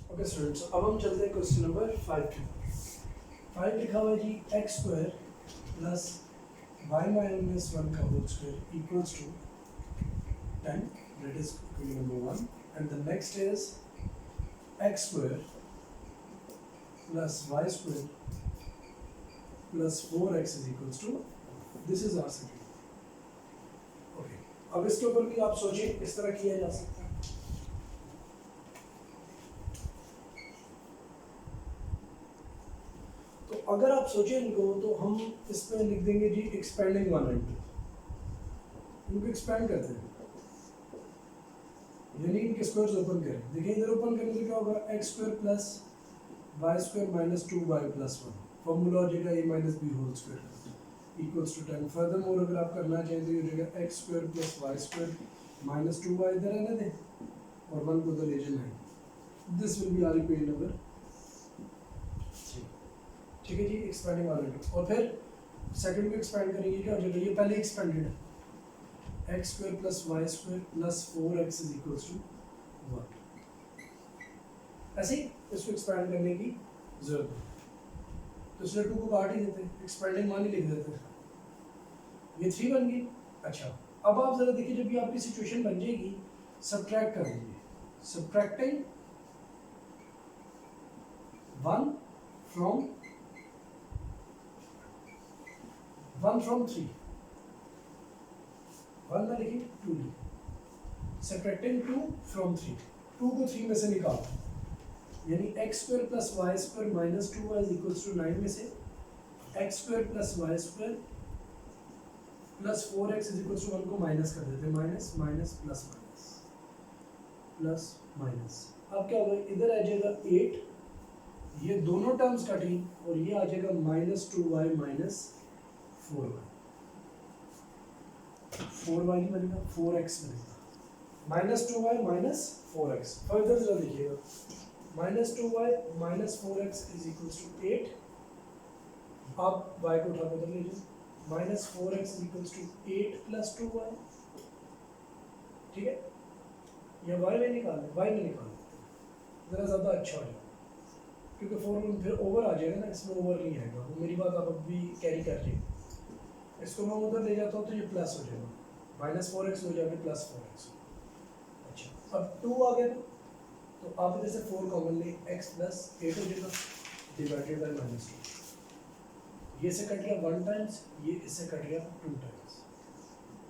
Okay students, अब हम चलते हैं क्वेश्चन नंबर 5 के ऊपर। 5 लिखा हुआ है जी x square plus y minus 1 का whole square equals to 10, that is equation number 1, and the next is x square plus y square plus 4x is equals to, this is our second. Okay, अब इसके ऊपर भी आप सोचिए किस तरह किया जा सकता है। तो अगर आप सोचें इनको तो हम इसमें लिख देंगे जी एक्सपेंडिंग वन एंड टू, इनको एक्सपेंड करते हैं, यानी इनके स्क्वायर्स ओपन करें। देखिए इधर ओपन करने से क्या होगा, x square plus y square minus 2y plus 1, formula हो जाएगा a minus b whole square equals to 10। Furthermore अगर आप करना चाहें तो ये हो जाएगा x square plus y square minus 2y, इधर रहने दें और 1 को उधर ले जाना। This will be our equation number 3। ठीक है जी, एक्सपेंडिंग वाला टू, और फिर सेकंड को एक्सपेंड करेंगे, क्या हो जाएगा, ये पहले एक्सपेंडेड है, x square plus y square plus 4x is equals to 1। ऐसे ही इसको एक्सपेंड करने की जरूरत है, तो इसलिए 2 को काट ही देते हैं, एक्सपेंडिंग 1 ही लिख देते हैं, ये 3 बन गई। अच्छा, अब आप जरा देखिए, जब ये आपकी सिचुएशन बन जाएगी, सब्ट्रैक्ट कर दीजिए, सब्ट्रैक्टिंग 1 फ्रॉम 3, 1 में लिखिए 2 लिखिए, सब्ट्रैक्टिंग 2 फ्रॉम 3, 2 को 3 में से निकाल, यानी x square plus y square minus 2y is equals to 9 में से x square plus y square plus 4x is equals to 1 को माइनस कर देते हैं, minus minus plus minus plus minus. अब क्या होगा, इधर आ जाएगा 8, ये दोनों टर्म्स कटी और ये आ जाएगा minus 2y minus 4y, 4y नहीं बनेगा 4x बनेगा, minus 2y minus 4x। Further जरा देखिएगा, minus 2y minus 4x is equals to 8, आप y को उठा कर उधर ले जाओ, minus 4x is equals to 8 plus 2y। ठीक है, या y में निकाल ज़रा ज़्यादा अच्छा हो जाएगा, क्योंकि 4 फिर ओवर आ जाएगा ना, इसमें ओवर नहीं आएगा, वो मेरी बात आप अभी कैरी कर रही है। इसको मैं उधर ले जाता हूँ तो ये प्लस हो जाएगा, माइनस 4x हो जाएगा प्लस 4x। अच्छा, अब 2 आ गया ना, तो आप इधर से 4 कॉमन ले, x प्लस 8 हो जाएगा डिवाइडेड बाय माइनस 2, ये से कट गया 1 टाइम्स, ये इससे कट गया 2 टाइम्स,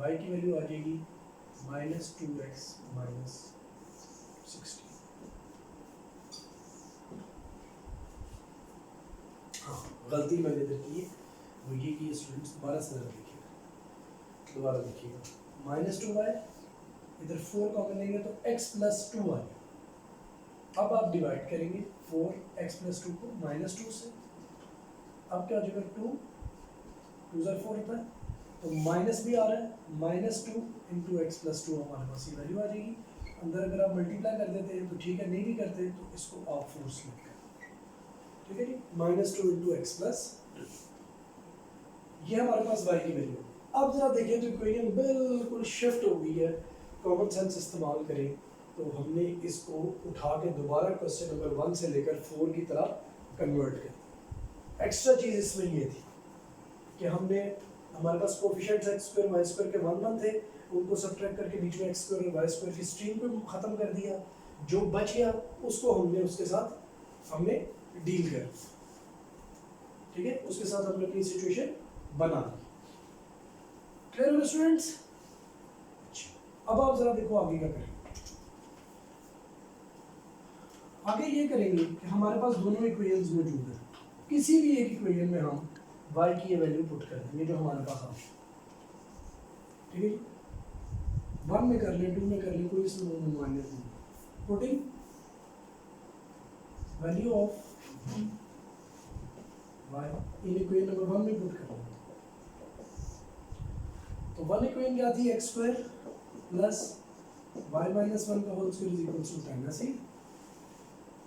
y की वैल्यू आ जाएगी माइनस 2x माइनस 60। हाँ, गलती मैंने इधर की है, वो ये की स्टूडेंट्स, दोबारा से दोबारा देखिएगा, माइनस 2y, इधर 4 कॉमन लेंगे तो x प्लस 2y, अब आप डिवाइड करेंगे 4x प्लस 2 को माइनस 2 से, अब क्या हो जाएगा 2 2 ज़र 4 होता है, तो माइनस भी आ रहा है, माइनस 2 इंटू एक्स प्लस 2 हमारे पास ये वैल्यू आ जाएगी। अंदर अगर आप मल्टीप्लाई कर देते हैं तो ठीक है, नहीं भी करते तो इसको आप फोर्स लिख कर, ठीक है जी, माइनस 2 इंटू एक्स प्लस, ये हमारे पास y की वैल्यू। अब जरा देखिए तो इक्वेशन बिल्कुल शिफ्ट हो गई है, कॉमन सेंस इस्तेमाल करें तो हमने इसको उठा के दोबारा क्वेश्चन नंबर 1 से लेकर 4 की तरह कन्वर्ट कर। एक्स्ट्रा चीज़ इसमें ये थी कि हमने, हमारे पास coefficients x square y square के 1 थे, उनको सब्ट्रैक्ट करके बीच में एक्स स्क्वायर और वाई स्क्वायर की स्ट्रीम को ख़त्म कर दिया, जो बच गया उसको हमने उसके साथ हमने डील कर, ठीक है, उसके साथ हमने अपनी सिचुएशन बना दी। क्लियर हो स्टूडेंट्स? अब आप जरा देखो आगे क्या करें। आगे ये करेंगे कि हमारे पास दोनों इक्वेशंस मौजूद हैं, किसी भी एक इक्वेशन में हम y की ये वैल्यू पुट कर देंगे जो हमारे पास आ, ठीक है जी, 1 में कर लें 2 में कर लें, कोई इसमें मान्यता नहीं, putting value of y in equation number 1 में पुट कर लें, तो 1 इक्वेशन क्या थी, x square plus y minus 1 का whole square is equal to 10, ऐसे ही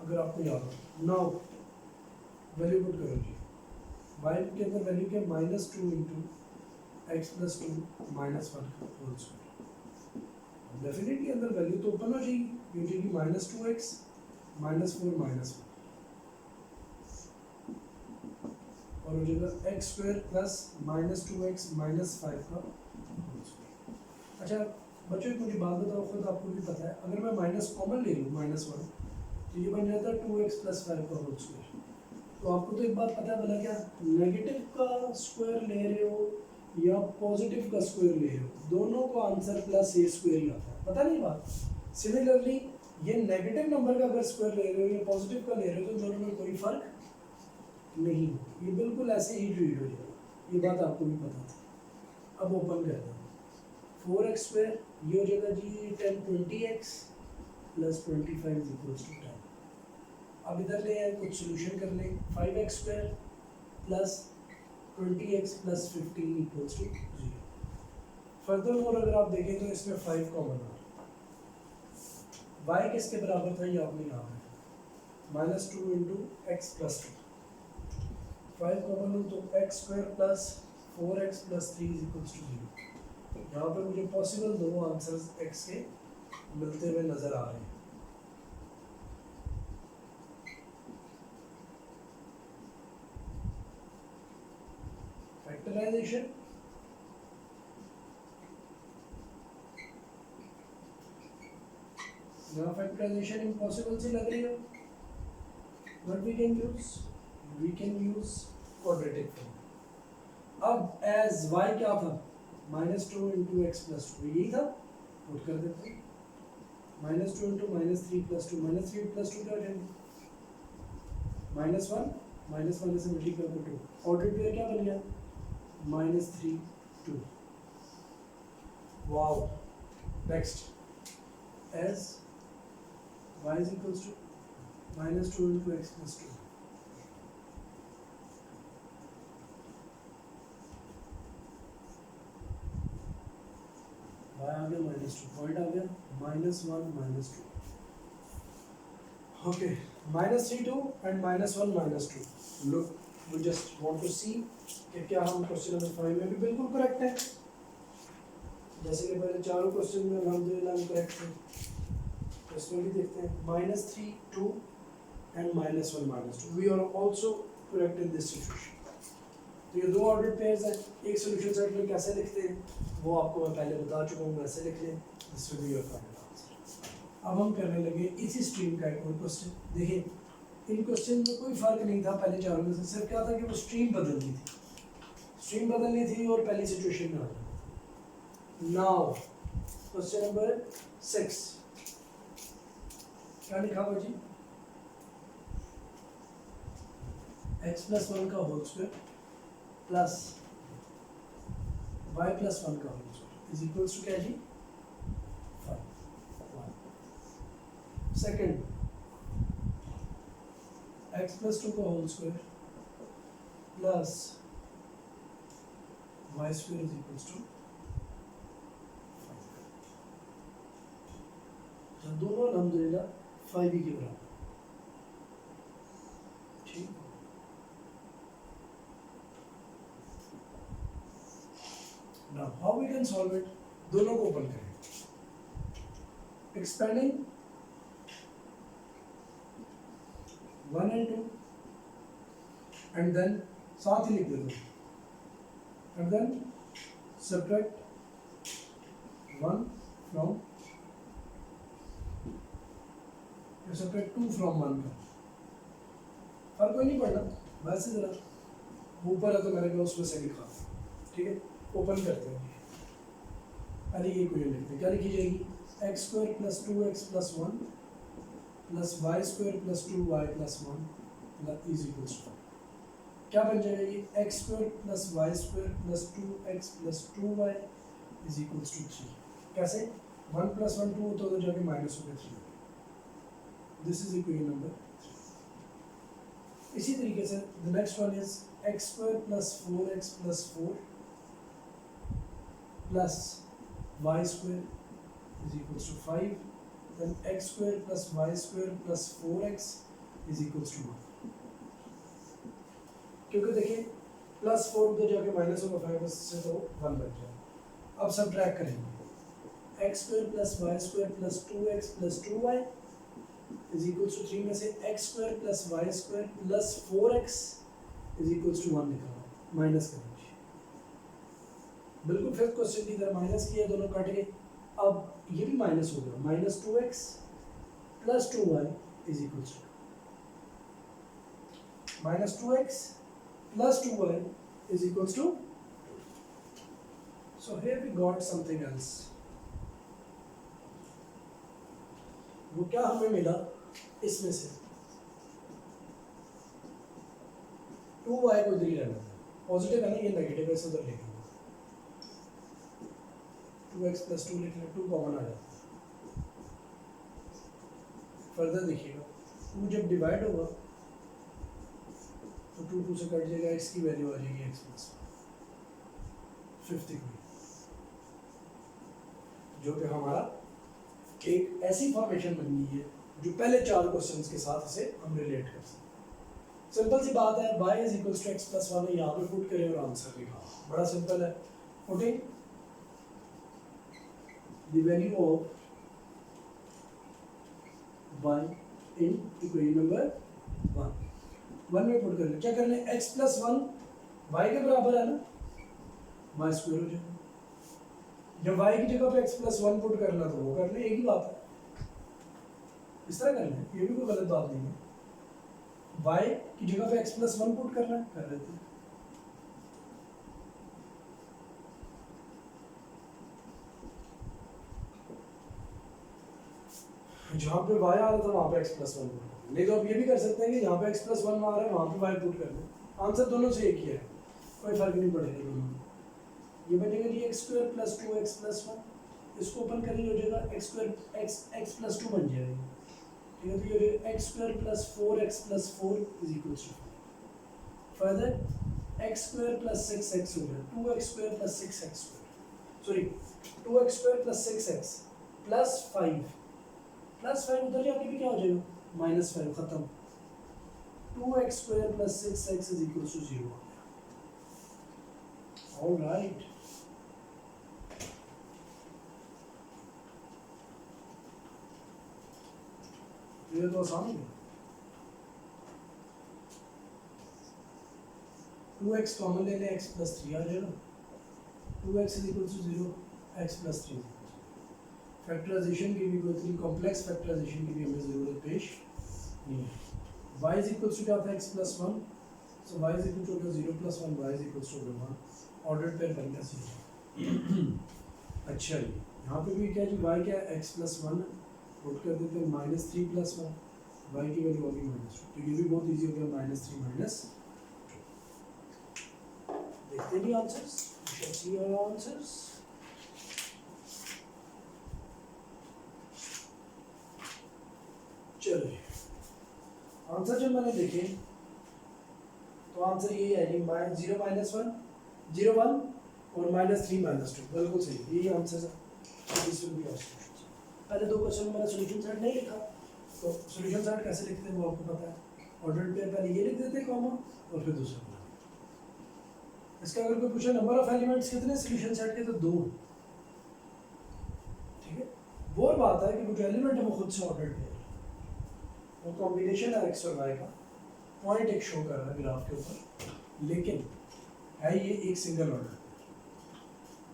अगर आपको याद हो। नाउ वैल्यू पुट करो जी, y के अंदर वैल्यू क्या, minus 2 into x plus 2 minus 1 का होल स्क्वायर, डेफिनेटली अंदर वैल्यू तो ओपन हो जाएगी, ये हो जाएगी माइनस 2x -4 -1 और हो जाएगा एक्स स्क्वायर प्लस -2x -5 का होल स्क्वायर। अच्छा बच्चों एक मुझे बात बताओ, खुद आपको भी पता है, अगर मैं माइनस कॉमन ले लूँ -1 तो ये बन जाता है 2x + 5 का होल स्क्वायर। तो आपको तो एक बात पता है, भला क्या नेगेटिव का स्क्वायर ले रहे हो या पॉजिटिव का स्क्वायर ले रहे हो, दोनों को आंसर प्लस ए स्क्वायर ही आता है, पता नहीं बात। सिमिलरली ये नेगेटिव नंबर का अगर स्क्वायर ले रहे हो या पॉजिटिव का ले रहे हो तो दोनों में कोई फर्क नहीं, ये बिल्कुल ऐसे ही ट्रीट हो जाएगा, ये बात आपको भी पता था। अब ओपन करते हैं 4x² ये हो जाएगा जी 10 20x + 25 = 10। अब इधर ले आए कुछ सोल्यूशन कर लें, 5x² + 20x + 15 = 0। फर्दरमोर अगर आप देखें तो इसमें 5 कॉमन आ रहा है। y किसके बराबर था ये आपने यहाँ पे -2 × x + 2, 5 कॉमन हो तो x² + 4x + 3 = 0। यहाँ पे मुझे पॉसिबल दोनों आंसर्स x के मिलते हुए नजर आ रहे हैं। फैक्टराइजेशन यहाँ फैक्टराइजेशन इम्पॉसिबल सी लग रही है, but we can use quadratic form. अब एज y क्या था -2 × x + 2 यही था, पुट कर देते हैं -2 × -3 + 2 -3 + 2 क्या हो जाएंगे -1 -1 से मल्टीप्लाई कर 2, ऑर्डर पेयर क्या बन गया -3 2। Wow. Next as y is equals to -2 × x + 2, y आ गया -2, पॉइंट आ गया -1 -2। Okay -3 2 and -1 -2। Look we just want to see कि क्या हम क्वेश्चन नंबर 5 में भी बिल्कुल करेक्ट है, जैसे कि पहले चारों क्वेश्चन में अल्हम्दुलिल्लाह हम करेक्ट थे, तो इसमें भी देखते हैं -3 2 and -1 -2 we are also correct in this situation. तो ये दो ऑर्डर्ड पेयर्स हैं, एक सॉल्यूशन सेट में कैसे लिखते हैं वो आपको मैं पहले बता चुका हूँ, वैसे लिख लें, this will be your final answer. अब हम करने लगे इसी स्ट्रीम का एक और क्वेश्चन। देखिए इन क्वेश्चन में कोई फर्क नहीं था पहले चारों में से, सिर्फ क्या था कि वो स्ट्रीम बदलनी थी और पहली सिचुएशन में आ जाना था। नाउ क्वेश्चन नंबर 6 क्या लिखा हुआ जी, x + 1 का होल स्क्वायर प्लस y + 1 का whole square is equals to क्या जी 5। सेकंड x + 2 का whole square plus y² is equals to 5। जब दोनों अल्हम्दुलिल्लाह 5 ही के बराबर, ठीक। Now how we can solve it, दोनों को ओपन करें, expanding 1 and 2 and then साथ ही लिख देते हैं, and then subtract 1 from या subtract 2 from 1 का फर्क कोई नहीं पड़ना, वैसे जरा ऊपर है तो मैंने कहा उसमें से लिखा, ठीक है। ओपन करते हैं, पहले ये इक्वेशन लिखते हैं, क्या लिखी जाएगी x² + 2x + 1 + y² + 2y + 1 is equals to क्या बन जाएगा ये x² + y² + 2x + 2y is equals to 3। कैसे 1 + 1 2 तो जाके माइनस हो गया 3। This is equation number 3। इसी तरीके से the next one is x² + 4x + 4 plus y² is equals to 5, then x² plus y² plus 4x is equals to 1। क्योंकि देखिए +4 तो जाके माइनस होगा 5 से तो 1 बन जाएगा। अब सब्ट्रैक्ट करेंगे x² plus y² plus 2x plus 2y is equal to 3 में से x square plus y square plus 4x is equal to 1 निकालना, माइनस करेंगे बिल्कुल फिफ्थ क्वेश्चन की तरह माइनस किया, दोनों कट गए। अब ये भी माइनस हो गया, minus 2x plus 2y is equal to minus 2x plus 2y is equals to 2. So here we got something else. वो क्या हमें मिला इसमें से 2y को इधर ही रहना था, पॉजिटिव है ना, ये नेगेटिव है, इसे उधर लिखेंगे 2x प्लस 2 लिखना, 2 कॉमन आ जाता है। फर्दर देखिएगा 2 जब डिवाइड होगा तो 2 से कट जाएगा, x की वैल्यू आ जाएगी x प्लस 50 जो कि हमारा एक ऐसी फॉर्मेशन बन गई है जो पहले 4 क्वेश्चंस के साथ इसे हम रिलेट कर सकते हैं। सिंपल सी बात है, y is equals to x plus 1 यहाँ पे पुट करें और आंसर लिखा, बड़ा सिंपल है। Putting the value of y in equation number 1 में पुट कर ले, क्या करना है, x प्लस 1 y के बराबर है ना, y स्क्वायर हो जाएगा। जब y की जगह पे x प्लस 1 पुट करना तो वो कर ले, एक ही बात है, इस तरह करना है, ये भी कोई गलत बात नहीं है। y की जगह पे x प्लस 1 पुट करना है, कर लेते हैं। जहाँ पे y आ रहा था वहाँ पे x प्लस 1 पुट कर, नहीं तो आप ये भी कर सकते हैं कि जहाँ पे x प्लस 1 आ रहा है वहाँ पे y पुट कर दें, आंसर दोनों से एक ही है, कोई फर्क नहीं पड़ेगा दोनों में। ये बनेगा जी x square plus 2x plus 1, इसको ओपन करेंगे हो जाएगा एक्स स्क्वायर एक्स प्लस 2 बन जाएगा, ठीक है। तो ये x square plus 4x plus 4 is equal to, further x square plus 6x हो गया, 2x square plus 6x square, sorry 2x square plus 6x plus 5 उधर जाके भी क्या हो जाएगा, -5 खत्म, 2x square plus 6x is equal to 0। All right, ये तो आसान है। 2x कॉमन ले लें, x प्लस 3 आ जाएगा, 2x is equal to 0, x plus 3। Factorization की भी कोई कॉम्प्लेक्स फैक्टराइजेशन की भी हमें ज़रूरत पेश नहीं है। y इज इक्वल टू क्या था, x plus 1, so y is equal to 0 plus 1, y is equal to 1, order pair बन गया 0। अच्छा जी, यहाँ पे भी क्या जी, y क्या है, x प्लस 1 पुट कर देते हैं, -3 प्लस 1, y की वैल्यू होगी -2, तो ये भी बहुत इजी हो गया, -3 -2। देखते हैं answers, we shall see our answers. चलिए आंसर जब मैंने देखे तो आंसर ये है जी, 0 -1 0 1 और -3 -2, बिल्कुल सही, यही आंसर है। This will B answer. पहले 2 क्वेश्चन में मैंने सॉल्यूशन सेट नहीं लिखा, तो सॉल्यूशन सेट कैसे लिखते हैं वो आपको पता है, ऑर्डर पेयर पहले ये लिख देते हैं कॉमा और फिर दूसरा बना। इसका अगर कोई पूछे नंबर ऑफ एलिमेंट्स कितने सॉल्यूशन सेट के, तो 2, ठीक है। वो बात है कि जो एलिमेंट है वो खुद से ऑर्डर पेयर, वो कॉम्बिनेशन है x और y का, पॉइंट एक शो कर रहा है ग्राफ के ऊपर, लेकिन है ये एक सिंगल ऑर्डर।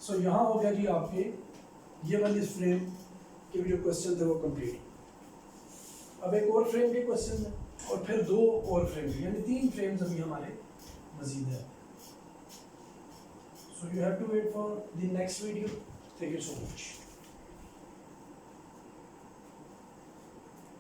सो यहाँ हो गया जी आपके ये वाली फ्रेम के भी जो क्वेश्चन थे वो कंप्लीट। अब एक और फ्रेम के क्वेश्चन है और फिर 2 और फ्रेम, यानी 3 फ्रेम्स अभी हमारे मजीद है। So you have to wait for the next video. Thank you so much.